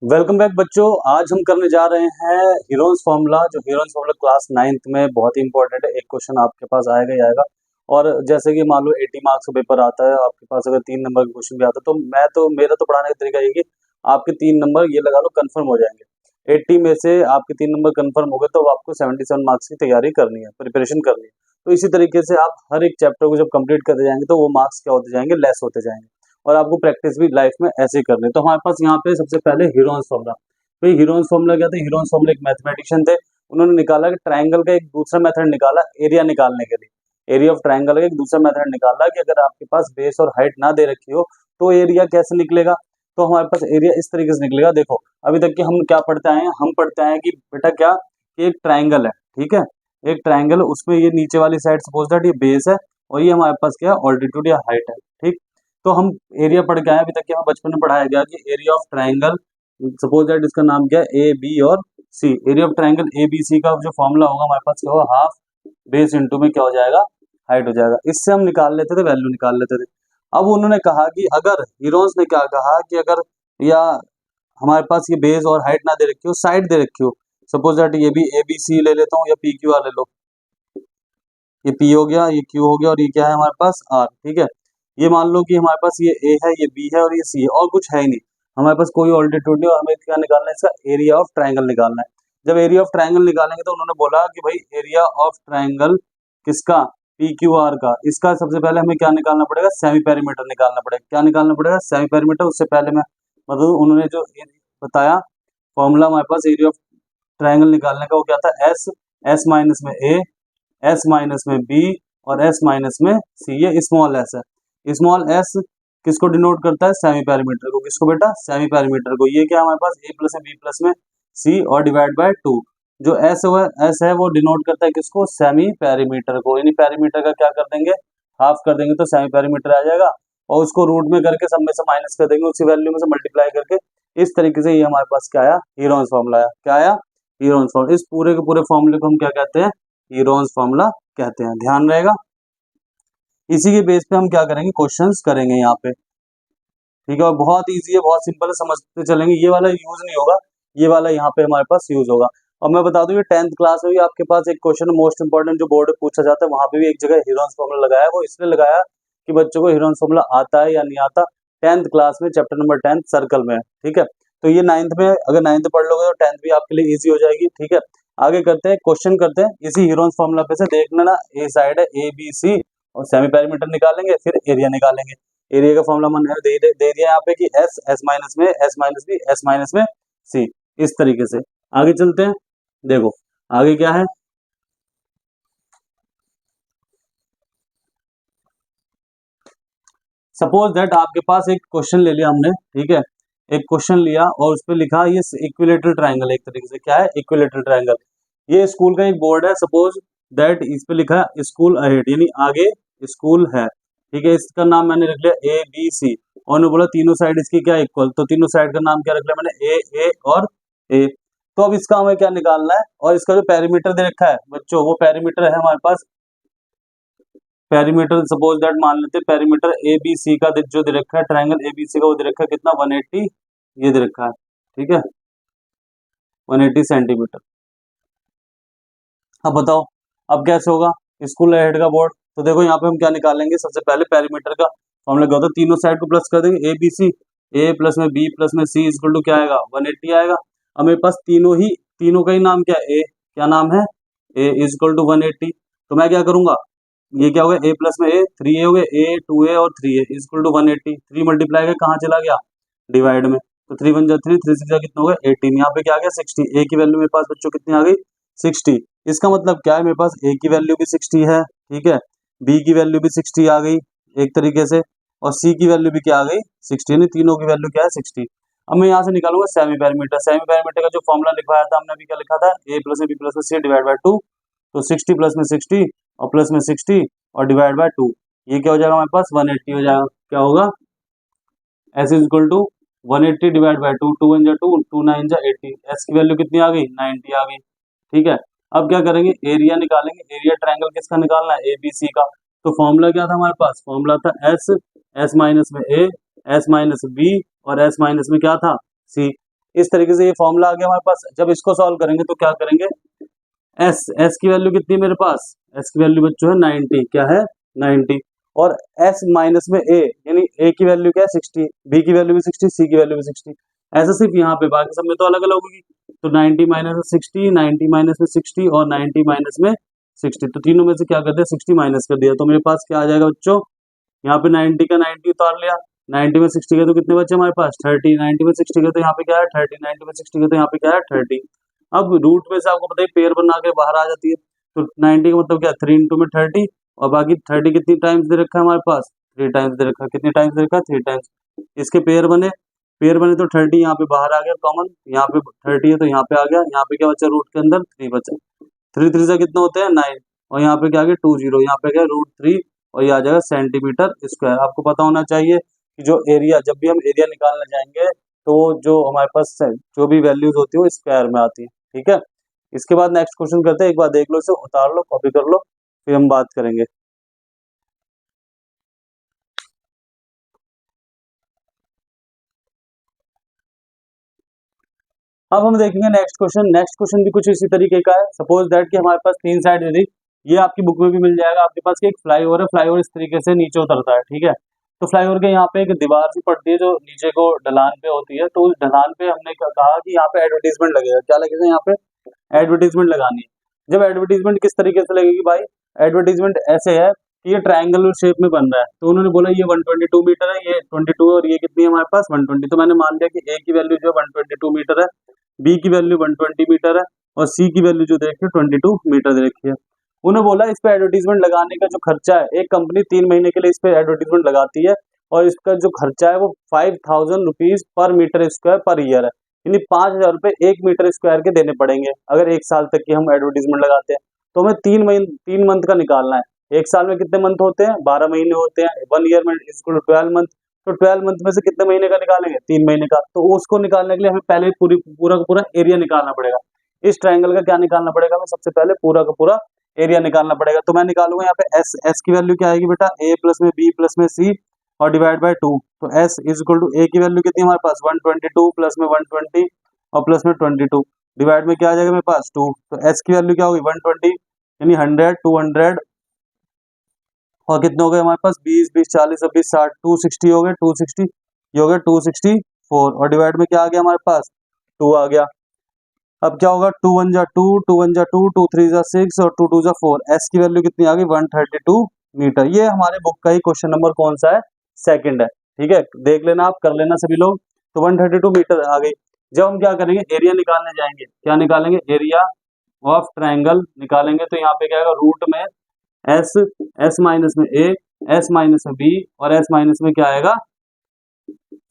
Welcome back बच्चों। आज हम करने जा रहे हैं हीरोन्स फॉर्मूला। जो हीरोन्स फॉर्मूला क्लास 9th में बहुत ही इंपॉर्टेंट है। एक क्वेश्चन आपके पास आएगा ही आएगा। और जैसे कि मान लो 80 मार्क्स का पेपर आता है, आपके पास अगर 3 नंबर का क्वेश्चन भी आता है तो मेरा तो पढ़ाने का तरीका ये कि आपके 3 नंबर ये लगा लो कंफर्म हो जाएंगे। 80 में से आपके 3 नंबर कंफर्म हो गए तो आपको 77 मार्क्स की तैयारी करनी है, प्रिपरेशन करनी है। तो इसी तरीके से आप हर एक चैप्टर को जब कंप्लीट करते जाएंगे तो वो मार्क्स क्या होते जाएंगे, लेस होते जाएंगे। और आपको प्रैक्टिस भी लाइफ में ऐसे ही करनी है। तो हमारे पास यहाँ पे सबसे पहले हीरोन्स फॉर्मूला। तो हीरोन्स फॉर्मूला क्या था? हीरोन्स फॉर्मूला एक मैथमेटिशियन थे, उन्होंने निकाला कि ट्रायंगल का एक दूसरा मेथड निकाला एरिया निकालने के लिए। एरिया ऑफ ट्रायंगल का एक दूसरा मेथड निकाला कि अगर आपके पास बेस और हाइट ना दे रखी हो तो एरिया कैसे निकलेगा। तो हमारे पास एरिया इस तरीके से निकलेगा। देखो अभी तक कि हम क्या पढ़ते आए हैं, हम पढ़ते आए हैं कि बेटा क्या, कि एक ट्रायंगल है, ठीक है। एक ट्रायंगल, उसमें ये नीचे वाली साइड सपोज दैट ये बेस है और ये हमारे पास क्या है, ऑल्टीट्यूड या हाइट है, ठीक। तो हम एरिया पढ़ के आए, अभी तक कि हमें बचपन में पढ़ाया गया कि area of triangle, suppose that इसका नाम क्या है, ए बी और C. Area of triangle A B C का जो फॉर्मूला होगा हमारे पास क्या होगा, हाफ बेस इंटू में क्या हो जाएगा, हाइट हो जाएगा। इससे हम निकाल लेते थे, वैल्यू निकाल लेते थे। अब उन्होंने कहा कि अगर हीरोन्स ने क्या कहा कि अगर या हमारे पास ये बेस और हाइट ना दे रखी हो, साइड दे रखी हो, सपोज दैट ये भी ए बी सी ले लेता हूँ या पी क्यू आर ले लो। ये पी हो गया, ये क्यू हो गया और ये क्या है हमारे पास आर, ठीक है। ये मान लो कि हमारे पास ये ए है, ये बी है और ये सी है और कुछ है ही नहीं। हमारे पास कोई ऑल्टीट्यूड नहीं और हमें क्या निकालना है, इसका एरिया ऑफ ट्रायंगल निकालना है। जब एरिया ऑफ ट्रायंगल निकालेंगे तो उन्होंने बोला कि भाई एरिया ऑफ ट्रायंगल किसका, पी क्यू आर का। इसका सबसे पहले हमें क्या निकालना पड़ेगा, सेमी पेरीमीटर निकालना पड़ेगा। क्या निकालना पड़ेगा, सेमी पेरीमीटर। उससे पहले मैं मतलब उन्होंने जो बताया फॉर्मूला हमारे पास एरिया ऑफ ट्रायंगल निकालने का, वो क्या था, एस, एस माइनस में ए, एस माइनस में बी और एस माइनस में सी। ये स्मॉल एस है। स्मॉल एस किसको डिनोट करता है, सेमी पैरामीटर को। किसको बेटा, सेमी पैरामीटर को। ये क्या हमारे पास ए प्लस में बी प्लस में सी और डिवाइड बाय 2। जो एस हुआ एस है वो डिनोट करता है किसको, सेमी पैरामीटर को। यानी पैरामीटर का क्या कर देंगे, हाफ कर देंगे तो सेमी पैरामीटर आ जाएगा। और उसको रूट में करके सब में से माइनस कर देंगे, उसी वैल्यू में से मल्टीप्लाई करके। इस तरीके से ये हमारे पास क्या आया, हीरोन्स फॉर्मूला आया। क्या आया, हीरोन्स फॉर्मूला। इस पूरे के पूरे फॉर्मूले को हम क्या कहते हैं, हीरोन्स फॉर्मूला कहते हैं। ध्यान रहेगा। इसी के बेस पे हम क्या करेंगे, क्वेश्चंस करेंगे यहाँ पे, ठीक है। और बहुत इजी है, बहुत सिंपल है, समझते चलेंगे। ये वाला यूज नहीं होगा, ये वाला यहाँ पे हमारे पास यूज होगा। और मैं बता दूं ये 10th क्लास में भी आपके पास एक क्वेश्चन मोस्ट इंपॉर्टेंट जो बोर्ड पे पूछा जाता है, वहां पे भी एक जगह हीरोन्स फॉर्मूला लगाया है। वो इसलिए लगाया कि बच्चों को हीरोन्स फॉर्मूला आता है या नहीं आता। 10th क्लास में चैप्टर नंबर 10 सर्कल में है, ठीक है। तो ये 9th में, अगर 9th पढ़ लोगे तो 10th भी आपके लिए ईजी हो जाएगी, ठीक है। आगे करते हैं, क्वेश्चन करते हैं इसी हीरोन्स फॉर्मूला पे से। देख लेना, ए साइड है ए बी सी और सेमी पैरामीटर निकालेंगे, फिर एरिया निकालेंगे। एरिया का फॉर्मूला मैंने दे दिया यहाँ पे कि एस, एस माइनस में S minus B, S minus में सी। इस तरीके से आगे चलते हैं। देखो आगे क्या है, सपोज दैट आपके पास एक क्वेश्चन ले लिया हमने, ठीक है। एक क्वेश्चन लिया और उस पर लिखा ये इक्विलेटरल ट्रायंगल। एक तरीके से क्या है, इक्विलेटरल ट्रायंगल। ये स्कूल का एक बोर्ड है, सपोज दैट इस पे लिखा है स्कूल अहेड, यानी आगे स्कूल है, ठीक है। इसका नाम मैंने रख लिया ए बी सी और उन्होंने बोला तीनों साइड इसकी क्या इक्वल, तो तीनों साइड का नाम क्या रख लिया मैंने, ए और ए। तो अब इसका हमें क्या निकालना है, और इसका जो पैरामीटर दे रखा है बच्चों, वो पैरामीटर है हमारे पास पैरीमीटर। सपोज दैट मान लेते हैं पैरीमीटर ए बी सी का जो दे रखा है, ट्रायंगल ए बी सी का वो दे रखा है कितना, 180 ये दे रखा है, ठीक है, 180 सेंटीमीटर। अब बताओ अब कैसे होगा, स्कूल हेड का बोर्ड। तो देखो यहाँ पे हम क्या निकालेंगे, सबसे पहले पैरीमीटर का फॉर्मूला क्या होता है, तीनों साइड को प्लस कर देंगे, A B C, A plus में बी प्लस में सी इक्वल टू क्या आएगा, 180 आएगा। अब मेरे पास तीनों का ही नाम क्या है, ए, क्या नाम है, ए इक्वल टू 180। तो मैं क्या करूंगा, ये क्या हो गया, ए प्लस में ए, 3 ए हो गया, ए 2 ए और 3 ए इक्वल टू 180। 3 मल्टीप्लाई का कहाँ चला गया, डिवाइड में, तो 3 1 जा 3, 3 6 जा कितना हो गया 18। यहाँ पे क्या आ गया 60। ए की वैल्यू मेरे पास बच्चों कितनी आ गई, 60। इसका मतलब क्या है, मेरे पास ए की वैल्यू भी 60 है, ठीक है, बी की वैल्यू भी 60 आ गई एक तरीके से, और सी की वैल्यू भी क्या आ गई 60, यानी तीनों की वैल्यू क्या है 60। अब मैं यहाँ से निकालूंगा सेमी पैरामीटर। सेमी पैरामीटर का जो फॉर्मूला लिखवाया था हमने, अभी क्या लिखा था, ए प्लस में बी प्लस में सी डिवाइड बाय 2। तो 60 प्लस में 60 और प्लस में 60 और डिवाइड बाय 2, ये क्या हो जाएगा हमारे पास 180 हो जाएगा। क्या होगा, S is equal to 180 divide by 2, 2 1 जा 2, 2 9 जा 80। एस की वैल्यू कितनी आ गई, 90 आ गई, ठीक है। अब क्या करेंगे, एरिया निकालेंगे। एरिया ट्रायंगल किसका निकालना है, ए बी सी का। तो फॉर्मूला क्या था हमारे पास, फॉर्मूला था एस, एस माइनस में ए, एस माइनस बी और एस माइनस में क्या था सी। इस तरीके से ये फॉर्मूला आ गया हमारे पास। जब इसको सॉल्व करेंगे तो क्या करेंगे, एस की वैल्यू कितनी है मेरे पास, एस की वैल्यू बच्चों है 90, क्या है 90, और एस माइनस में ए, यानी ए की वैल्यू क्या है 60, बी की वैल्यू भी 60, सी की वैल्यू भी 60, ऐसा सिर्फ यहाँ पे, बाकी सब में तो अलग अलग होगी। तो 90 माइनस में 60, 90 माइनस में 60 और 90 माइनस में 60, तो तीनों में से क्या कर दिया 60 माइनस कर दिया, तो मेरे पास क्या आ जाएगा बच्चों, यहाँ पे 90 का 90 उतार लिया, 90 में 60 के तो कितने बचे हमारे पास 30, 90 में 60 के तो यहाँ पे क्या है 30, 90 में 60 के तो यहाँ पे क्या है 30। अब रूट में से आपको पता है पेयर बना के बाहर आ जाती है, तो 90 का मतलब क्या 3 इंटू में 30, और बाकी 30 कितनी टाइम्स दे रखा है हमारे पास 3 टाइम्स दे रखा है, कितनी टाइम्स दे रखा है 3 टाइम्स। इसके पेयर बने तो 30 यहाँ पे बाहर आ गया कॉमन, यहाँ पे 30 है तो यहाँ पे आ गया, यहाँ पे क्या बचा रूट के अंदर 3 बचा, 3 3 से कितना होते हैं 9, और यहाँ पे क्या आ गया 20, यहाँ पे क्या √3, और ये आ जाएगा सेंटीमीटर स्क्वायर। आपको पता होना चाहिए कि जो एरिया, जब भी हम एरिया निकालने जाएंगे तो जो हमारे पास जो भी वैल्यूज होती है वो स्क्वायर में आती है, ठीक है। इसके बाद नेक्स्ट क्वेश्चन करते हैं, एक बार देख लो, इसे उतार लो, कॉपी कर लो, फिर हम बात करेंगे। अब हम देखेंगे नेक्स्ट क्वेश्चन। नेक्स्ट क्वेश्चन भी कुछ इसी तरीके का है। सपोज दैट कि हमारे पास 3 साइड दे दी, ये आपकी बुक में भी मिल जाएगा आपके पास कि एक फ्लाईओवर है, फ्लाईओवर इस तरीके से नीचे उतरता है, ठीक है। तो फ्लाईओवर के यहाँ पे एक दीवार सी पड़ती है जो नीचे को ढलान पे होती है, तो उस ढलान पे हमने कहा कि यहाँ पे एडवर्टीजमेंट लगेगा, क्या लगेगा यहाँ पे एडवर्टीजमेंट लगानी है। जब एडवर्टीजमेंट किस तरीके से लगेगी भाई, एडवर्टीजमेंट ऐसे है कि ये ट्रायंगुलर शेप में बन रहा है, तो उन्होंने बोला ये 122 मीटर है, ये 22, और ये कितनी है हमारे पास 120, तो मैंने मान लिया कि ए की वैल्यू जो 122 मीटर है, बी की वैल्यू 120 मीटर है, और सी की वैल्यू जो दे रखी है 22 मीटर दे रखी है। उन्होंने बोला इस पे एडवर्टीजमेंट लगाने का जो खर्चा है, एक कंपनी 3 महीने के लिए इस पे एडवर्टीजमेंट लगाती है, और इसका जो खर्चा है वो 5000 rupees per metre square per year है, यानी 5000 रुपए 1 मीटर स्क्वायर के देने पड़ेंगे अगर 1 साल तक की हम एडवर्टीजमेंट लगाते हैं। तो हमें 3 मंथ का निकालना है। एक साल में कितने मंथ होते हैं 12 महीने होते हैं, 1 ईयर में इसको 12 मंथ, तो 12 मंथ में से कितने महीने का निकालेंगे 3 महीने का, तो उसको निकालने के लिए हमें पहले पूरा का पूरा एरिया निकालना पड़ेगा। इस ट्रायंगल का क्या निकालना पड़ेगा, हमें सबसे पहले पूरा का पूरा एरिया निकालना पड़ेगा। तो मैं निकालूंगा यहाँ पे एस की वैल्यू क्या आएगी बेटा, ए प्लस में बी प्लस में सी और डिवाइड बाय 2, तो एस इज इक्वल टू ए की वैल्यू कितनी है हमारे पास 122 प्लस में 120 और प्लस में 22, डिवाइड में क्या आ जाएगा मेरे पास 2, तो एस की वैल्यू क्या होगी 120, यानी 100 200, और कितने हो गए हमारे पास 20 20 40 और 20 60, 260 हो गए, 260 ये हो गया 264, और डिवाइड में क्या आ गया हमारे पास 2 आ गया। अब क्या होगा 2 1 जा 2, 2 1 जा 2, 2 3 जा 6 और 2 2 जा 4, एस की वैल्यू कितनी आ गई 132 मीटर। ये हमारे बुक का ही क्वेश्चन नंबर कौन सा है, सेकंड है, ठीक है, देख लेना आप, कर लेना सभी लोग। तो 132 मीटर आ गई। जब हम क्या करेंगे एरिया निकालने जाएंगे, क्या निकालेंगे एरिया ऑफ ट्रायंगल निकालेंगे, तो यहाँ पे क्या आएगा रूट में एस, एस माइनस में ए, एस माइनस में बी, और एस माइनस में क्या आएगा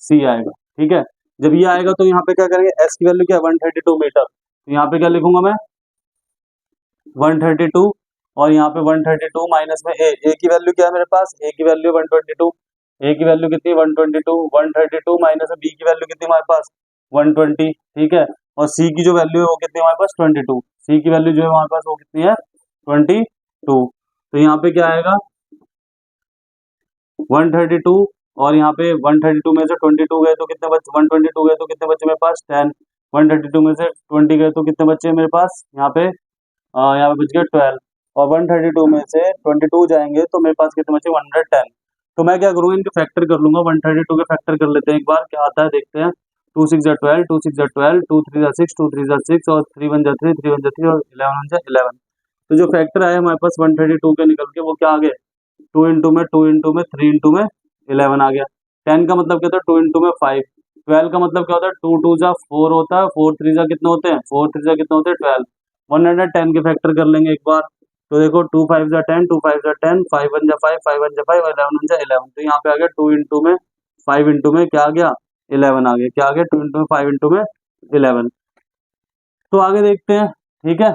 सी आएगा, ठीक है। जब ये आएगा तो यहाँ पे क्या करेंगे, एस की वैल्यू क्या है 132 मीटर, तो यहाँ पे क्या लिखूंगा मैं 132, और यहाँ पे 132 माइनस में ए की वैल्यू क्या है मेरे पास, ए की वैल्यू 122, ए की वैल्यू कितनी 122, 132 माइनस में बी की वैल्यू कितनी हमारे पास 120, ठीक है, और सी की जो वैल्यू है वो कितनी हमारे पास 22, सी की वैल्यू जो है हमारे पास वो कितनी है 22, तो यहाँ पे क्या आएगा 132, और यहाँ पे 132 में से 22 गए तो कितने बचे, 122 गए तो कितने बचे मेरे पास 10, 132 में से 20 गए तो कितने बचे मेरे पास यहाँ पे बच गया 12, और 132 में से 22 जाएंगे तो मेरे पास कितने बचे 110। तो मैं क्या करूँगा इनके फैक्टर कर लूंगा, 132 के फैक्टर कर लेते हैं एक बार, क्या आता है देखते हैं। 2 6 जा 12, 2 6 जा 12, 2 3 जा 6, 2 3 जा 6, और 3 1 जा 3, 3 1 जा 3, और 11 1 जा 11। तो जो फैक्टर आया हमारे पास 132 के निकल के वो क्या आ गए 2 इंटू में 2 इंटू में 3 इंटू में 11 आ गया। 10 का मतलब क्या होता है 2 इंटू में 5, 12 का मतलब क्या होता है 2 2 जा 4 होता है, 4 3 जा कितने होते हैं 4 3 जा कितने होते हैं 12, 110 के फैक्टर कर लेंगे एक बार। तो देखो 2 5 जा 10, 2 5 जा 10, 5 1 जा 5, 5 1 जा 5, और 11 1 जा 11, तो यहाँ पे आ गया 2 इंटू में 5 इंटू में क्या आ गया 11 आ गया, क्या आ गया 2 इंटू में 5 इंटू में 11। तो आगे देखते हैं, ठीक है।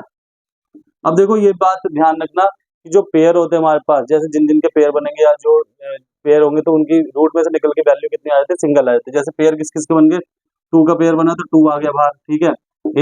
अब देखो ये बात ध्यान रखना कि जो पेयर होते हैं हमारे पास, जैसे जिन जिन के पेयर बनेंगे या जो पेयर होंगे तो उनकी रूट में से निकल के वैल्यू कितने आ जाते हैं सिंगल आ जाते हैं। जैसे पेयर किस किस के बन गए 2 का पेयर बना तो 2 आ गया बाहर, ठीक है,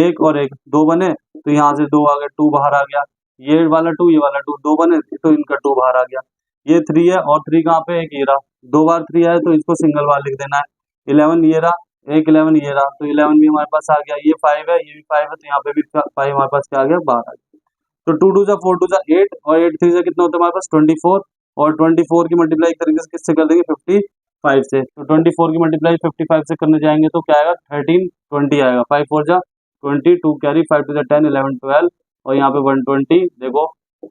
एक और एक 2 बने तो यहाँ से 2 आ गया, 2 बाहर आ गया, ये वाला 2 ये वाला 2, 2 बने तो इनका 2 बाहर आ गया। ये 3 है और 3 कहाँ पे एक ये रहा, 2 बार 3 आया तो इसको सिंगल बार लिख देना है। 11 ये रहा, एक 11 ये रहा, तो 11 भी हमारे पास आ गया, ये 5 है, ये भी 5 है, तो यहाँ पे भी 5 हमारे पास क्या आ गया, 12 आ गया। तो 2 2 जा 4 2 जा 8 और 8 3 जा कितना होता है हमारे पास 24, और 24 की मल्टीप्लाई तरीके से किससे कर देंगे 55 से, तो 24 की मल्टीप्लाई 55 से करने जाएंगे तो क्या आएगा 13 20 आएगा, 5 4 जा 20, 2 कैरी, 5 2 जा 10 11 12 और यहाँ पे 120, देखो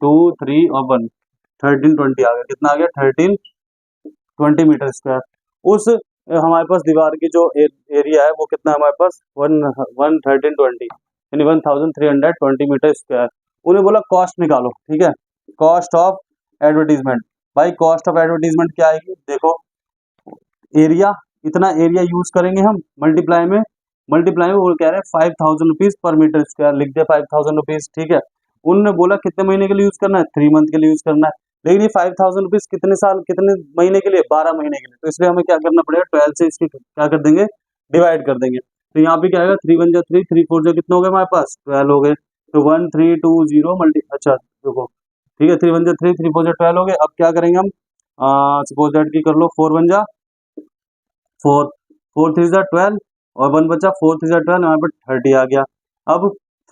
2 3 और 1 13 20 आ गया, कितना आ गया 13 20 मीटर स्क्वायर। उस हमारे पास दीवार की जो एरिया है वो कितना है हमारे पास 1320 यानी 1320 मीटर स्क्वायर। उन्हें बोला कॉस्ट निकालो, ठीक है, कॉस्ट ऑफ एडवर्टीजमेंट। भाई कॉस्ट ऑफ एडवर्टीजमेंट क्या आएगी, देखो एरिया, इतना एरिया यूज करेंगे हम, मल्टीप्लाई में वो कह रहे हैं 5000 रुपीज पर मीटर स्क्वायर, लिख दिया 5000 रुपीज, ठीक है। उन्होंने बोला कितने महीने के लिए यूज करना है, 3 मंथ के लिए यूज करना है, लेकिन ये 5000 रुपीज कितने साल कितने महीने के लिए, 12 महीने के लिए, तो इसलिए हमें क्या करना पड़ेगा 12 से इसकी क्या कर देंगे, डिवाइड कर देंगे। तो यहाँ पे क्या आएगा 3 1 जा 3 3 4 जा कितना हो गया हमारे पास 12 हो गए, तो 1320 मल्टी, अच्छा देखो ठीक है 3 1 जा 3 3 4 जा 12 हो गए। अब क्या करेंगे हम, सपोज दैट की कर लो 4 1 जा 4 4 3 जा 12 और 1 बचा, 4 3 जा 12, यहाँ पर 30 आ गया। अब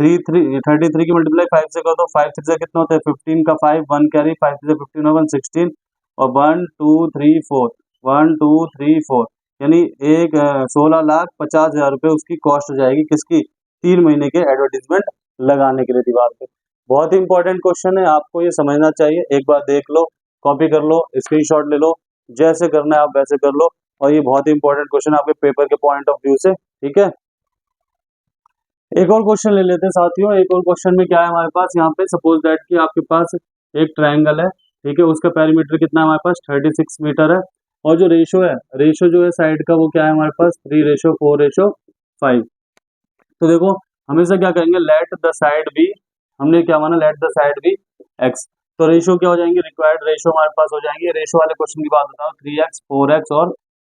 33 की मल्टीप्लाई 5 से कर दो, 5 3 जा कितना होता है 15 का 5 1 कैरी, 5 3 जा 15 और 1 16 और 1 2 3 4 1 2 3 4 यानी 16,50,000 रुपये उसकी कॉस्ट हो जाएगी, किसकी, 3 महीने के एडवर्टीजमेंट लगाने के लिए दीवार पे। बहुत ही इंपॉर्टेंट क्वेश्चन है, आपको ये समझना चाहिए, एक बार देख लो, कॉपी कर लो, स्क्रीनशॉट ले लो, जैसे करना है आप वैसे कर लो, और ये बहुत ही इंपॉर्टेंट क्वेश्चन आपके पेपर के पॉइंट ऑफ व्यू से, ठीक है। एक और क्वेश्चन ले लेते हैं साथियों। एक और क्वेश्चन में क्या है हमारे पास, यहाँ पे सपोज दैट कि आपके पास एक ट्रायंगल है, ठीक है, उसका पेरीमीटर कितना है हमारे पास 36 मीटर है, और जो रेशो है, रेशो जो है साइड का वो क्या है हमारे पास 3:4:5। तो देखो हमेशा क्या करेंगे, लेट द साइड बी, हमने क्या माना let the side B X, तो रेशो क्या हो जाएंगे, रिक्वायर्ड रेशो हमारे पास हो जाएंगे, रेशो वाले क्वेश्चन की बात बताओ 3x 4x और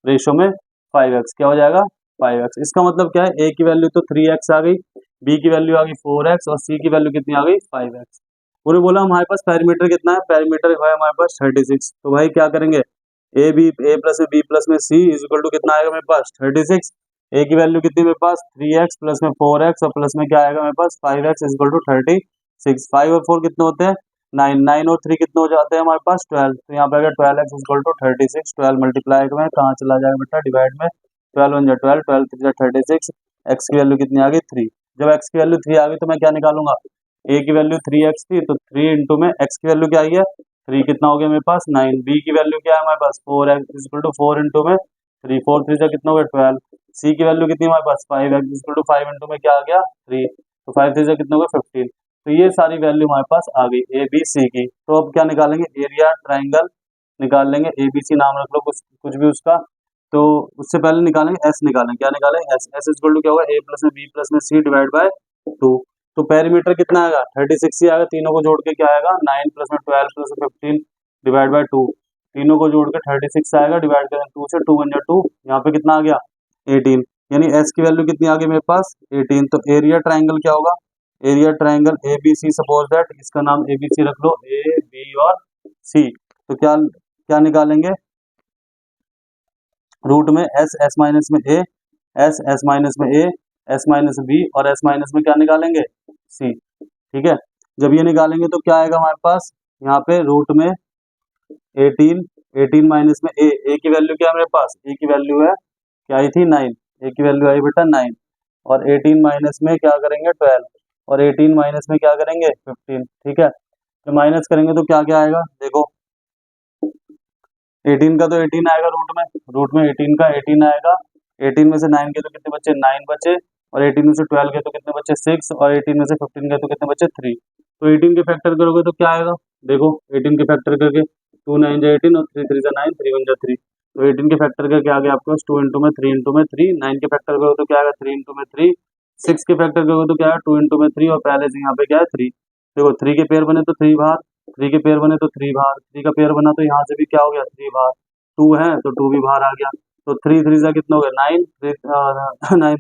रेशो में 5x, क्या हो जाएगा 5x। इसका मतलब क्या है, a की वैल्यू तो 3x आ गई, b की वैल्यू आ गई 4x और c की वैल्यू कितनी आ गई 5x। उन्होंने बोला हमारे पास पेरीमीटर कितना है, पेरीमीटर है हमारे पास 36, तो भाई क्या करेंगे, a प्लस में b प्लस में c इज इक्वल टू कितना आएगा मेरे पास 36, a की वैल्यू कितनी मेरे पास 3x प्लस में 4x और प्लस में क्या आएगा मेरे पास 5x इज इक्वल टू 36। 5 और 4 कितने होते हैं 9, 9 और 3 कितने हो जाते हैं हमारे पास 12, तो यहाँ पे अगर 12x is equal to 36, 12 multiply में कहाँ चला जाएगा बेटा, डिवाइड में, 12 1 जा 12, 12 3 जा 36, x की वैल्यू कितनी आ गई 3। जब x की वैल्यू 3 आ गई तो मैं क्या निकालूंगा, a की वैल्यू 3x थी तो 3 इंटू में x की वैल्यू क्या आई है 3, कितना हो गया मेरे पास 9, b की वैल्यू क्या है हमारे पास 4x is equal to 4 into में 3, 4 3 जा कितना हो गया 12, c की वैल्यू कितनी हमारे पास 5x is equal to 5 into में क्या आ गया 3, तो 5 3 जा कितना हो गया 15। तो ये सारी वैल्यू हमारे पास आ गई ए बी सी की। तो अब क्या निकालेंगे, एरिया ट्राइंगल निकाल लेंगे, ए बी सी नाम रख लो कुछ भी उसका, तो उससे पहले निकालेंगे एस, निकालेंगे क्या निकालेंगे एस, एस इक्वल टू क्या होगा ए प्लस में बी प्लस में सी डिवाइड बाय 2। तो पेरीमीटर कितना आएगा 36 ही आएगा, तीनों को जोड़ के क्या आएगा 9 प्लस में 12 प्लस में 15 डिवाइड बाय 2, तीनों को जोड़ के 36 आएगा, डिवाइड करें 2 से, 2 1 जा 2, यहाँ पे कितना आ गया 18, यानी एस की वैल्यू कितनी आ गई मेरे पास 18। तो एरिया ट्राइंगल क्या होगा, area triangle A B C, suppose that इसका नाम ए बी सी रख लो, ए बी और सी, तो क्या क्या निकालेंगे, रूट में एस, एस माइनस में ए, एस, एस माइनस में ए, एस माइनस बी और एस माइनस में क्या निकालेंगे सी, ठीक है। जब ये निकालेंगे तो क्या आएगा हमारे पास, यहाँ पे रूट में 18, 18 माइनस में ए की वैल्यू क्या है मेरे पास, ए की वैल्यू है क्या आई थी 9, ए की वैल्यू आई बेटा 9, और 18 माइनस में क्या करेंगे 12 और 18 माइनस में क्या करेंगे 15, ठीक है। तो माइनस करेंगे तो क्या क्या आएगा, देखो 18 का तो 18 आएगा रूट में 18 का 18 आएगा, 18 में से 9 के तो कितने बचे 9 बचे, और 18 में से 12 के तो कितने बचे 6, और 18 में से 15 के तो कितने बचे 3। तो 18 के फैक्टर करोगे तो क्या आएगा, देखो 18 के फैक्टर करके 2 9 जा 18 और 3 3 जा 9, 3 1 जा 3, तो 18 के फैक्टर करके आ गया आपके पास 2 इंटू में 3 इंटू में 3, 9 के फैक्टर करोगे तो क्या आएगा 3 इंटू में 3, 6 के फैक्टर करोगे तो क्या है 2 इंटू में 3, और पहले से यहाँ पे क्या है 3, देखो 3 के पेयर बने तो 3 बाहर, 3 के पेयर बने तो 3 बाहर, 3 का पेयर बना तो यहाँ से भी क्या हो गया 3 बाहर, 2 है तो 2 भी बाहर आ गया, तो 3 3 जा कितना हो गया 9, 9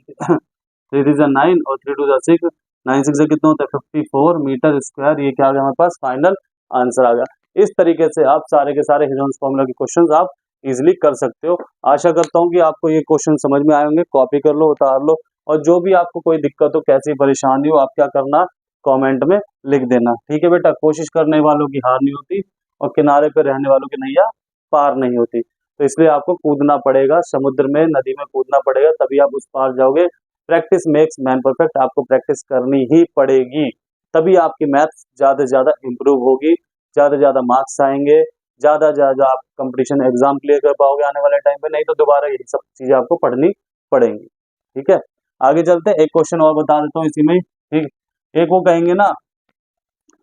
3 3 जा 9 और 3 2 जा 6, 9 6 जा कितना होता है 54 मीटर स्क्वायर। ये क्या आ गया हमारे पास फाइनल आंसर आ गया। इस तरीके से आप सारे के सारे हिजोन्स फॉर्मूला के क्वेश्चंस आप इजिली कर सकते हो। आशा करता हूँ कि आपको ये क्वेश्चन समझ में आए होंगे। कॉपी कर लो, उतार लो, और जो भी आपको कोई दिक्कत हो, कैसी परेशानी हो, आप क्या करना, कमेंट में लिख देना। ठीक है बेटा, कोशिश करने वालों की हार नहीं होती और किनारे पे रहने वालों की नैया पार नहीं होती। तो इसलिए आपको कूदना पड़ेगा, समुद्र में, नदी में कूदना पड़ेगा, तभी आप उस पार जाओगे। प्रैक्टिस मेक्स मैन परफेक्ट, आपको प्रैक्टिस करनी ही पड़ेगी, तभी आपकी मैथ ज़्यादा से ज़्यादा इम्प्रूव होगी, ज़्यादा से ज़्यादा मार्क्स आएंगे, ज़्यादा से ज़्यादा आप कंपटीशन एग्जाम क्लियर कर पाओगे आने वाले टाइम पे। नहीं तो दोबारा यही सब चीज़ें आपको पढ़नी पड़ेंगी। ठीक है, आगे चलते हैं। एक क्वेश्चन और बता देता हूँ इसी में ही। ठीक, एक वो कहेंगे ना,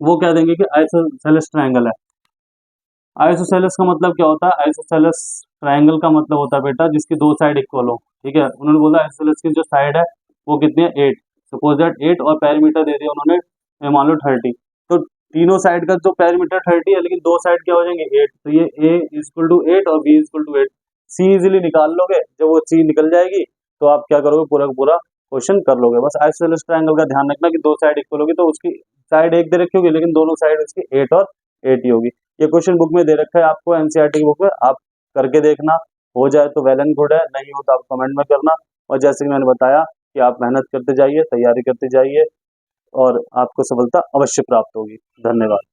वो कह देंगे कि आइसोसेलेस ट्रायंगल है। आइसोसेलेस का मतलब क्या होता है? आइसोसेलेस ट्रायंगल का मतलब होता है बेटा जिसकी दो साइड इक्वल हो। ठीक है, उन्होंने बोला आइसोसेलेस की जो साइड है वो कितनी है, 8। सपोज दैट 8, और पेरीमीटर दे दिया उन्होंने, मान लो 30। तो तीनों साइड का जो पेरीमीटर 30 है, लेकिन दो साइड क्या हो जाएंगे, 8। तो ये a इक्वल टू 8 और b equal to 8। C easily निकाल लोगे, जब वो सी निकल जाएगी तो आप क्या करोगे, पूरा का पूरा क्वेश्चन कर लोगे। बस आइसोसेलेस ट्रायंगल का ध्यान रखना कि दो साइड इक्वल होगी, तो उसकी साइड एक दे रखी होगी, लेकिन दोनों साइड उसकी 8 और 8 ही होगी। ये क्वेश्चन बुक में दे रखा है आपको, एनसीईआरटी की बुक में, आप करके देखना। हो जाए तो वेल एंड गुड है, नहीं हो तो आप कमेंट में करना। और जैसे कि मैंने बताया कि आप मेहनत करते जाइए, तैयारी करते जाइए, और आपको सफलता अवश्य प्राप्त होगी। धन्यवाद।